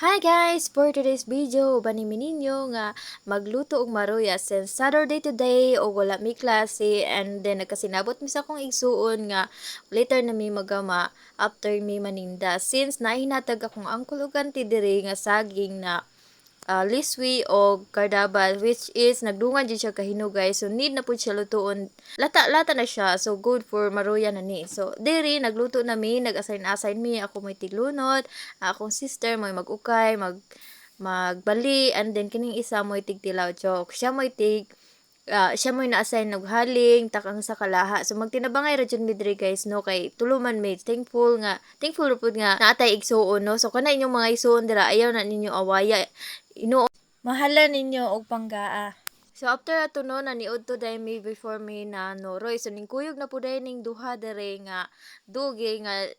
Hi guys! For today's video, banimi ninyo nga magluto og maruya since Saturday today o wala mi klase and then nagkasinabot mi sa akong igsuon nga later na mi magama after mi maninda since nahinatag akong uncle ug auntie diri nga saging na liswi o kardabal which is nagdungan jud siya kahinugay so need na pud siya lutuon lata na siya so good for maruya na ni so diri nagluto na mi nag-assign mi ako may tiglunot akong sister may mag-ukay magbali and then kining isa mo'y tigtilaw chok siya mo'y na-assign naghaling takang sa kalaha so magtinabangay ra jud mi diri guys no kay tuluman mi thankful ra pud nga naatay igsuon no so kana inyong mga igsuon dira ayaw na ninyo awaya ino mahala ninyo og panggaa. So after ato no naniud to dai mi before mi na noroy so ningkuyog na puday ning duha dere nga dugi nga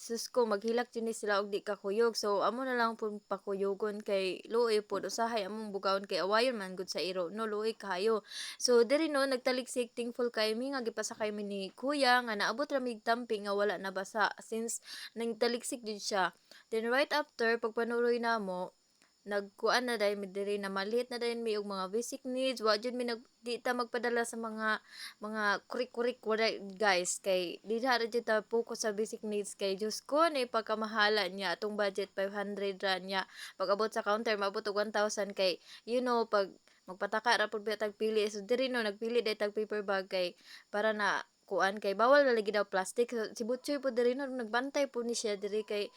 sus ko maghilak jud ni sila og di kakuyog so amo na lang pud pakuyogon kay luoy pud usahay among bugawon kay awayon man gud sa iro no luoy kayo. So diri no nagtaliksik thankful kay mi nga gipasakay mi ni kuya nga naabot ra mig tampi nga wala nabasa since nagtaliksik jud siya. Then right after pagpanuroy namo nagkuan na dahil mi diri na maliit na dahil mi og mga basic needs wa jud mi di ta magpadala sa mga kurik-kurik wala guys kay di ra jud ta focus sa basic needs kay Diyos ko na ipagkamahala niya atong budget 500 ra niya pag abot sa counter maabot og 1,000 kay pag magpataka ra pud tag pili so diri no nagpili dai tag paper bag kay para na kuan kay bawal na lagi daw plastic so si Butchoy po diri no nagbantay po ni siya diri kay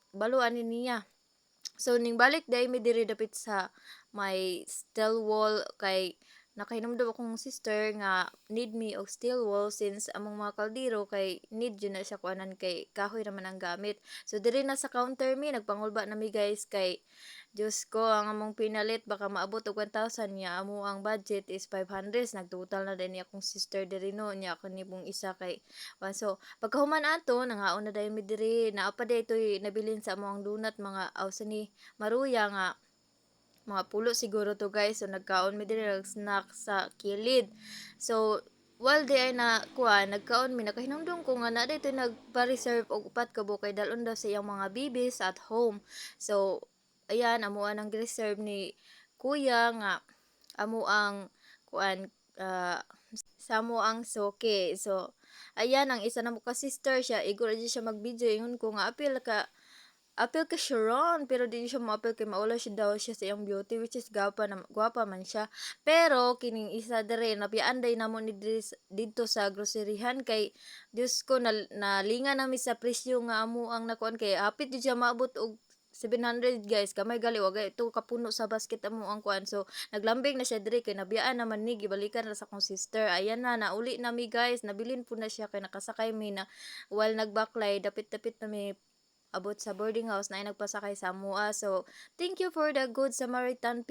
baluan ni niya. So ning balik day mi diri dapit sa may steel wall kay nakahinumdum akong sister nga need me og steel wall since among mga kaldero kay need yun na siya kuanan kay kahoy naman ang gamit. So diri na sa counter mi nagpangulba na mi guys kay Diyos ko ang among pinalit baka maabot og 1,000 niya amo ang budget is 500 nagtotal na din ni akong sister diri no niya ako ni pong isa kay so pagkahuman ato nangaon na dayon mi diri naa pa daytoy nabilin sa among donut mga awsa ni maruya nga mga pulo siguro to guys so nagkaon mi diri nag snack sa kilid so while di ay na kuan nagkaon mi nakahinumdum ko nga na dito nagpa-reserve og upat ka bukay dalon daw sa iyang mga bibis at home so ayan amo ang reserve ni kuya nga amo ang kuan sa mo ang soke so ayan ang isa na mo ka sister siya igor siya mag video ingon ko nga apil ka Sharon pero di siya mo-apil kay maula siya daw siya sa iyang beauty which is gwapa man siya pero kining isa dere napianday namo ni dito sa groceryhan kay Dios ko nalinga nami sa presyo nga amo ang nakuan kay hapit di siya maabot og 700 guys kamay gali wagay ito kapuno sa basket amo ang kuan so naglambing na siya diri kay nabiyaan naman ni gibalikan na sa akong sister ayan na nauli nami guys nabilin po na siya kay nakasakay mi na while nagbaklay dapit-dapit na mi abot sa boarding house na ay nagpasakay sa mua so thank you for the Good Samaritan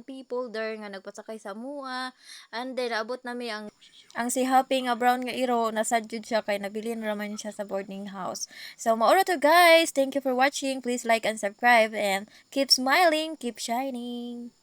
people there nga nagpasakay sa mua and then abot nami ang si Happy nga brown nga iro nasadyod siya kay nabilin raman siya sa boarding house. So maura to guys. Thank you for watching. Please like and subscribe and keep smiling, keep shining.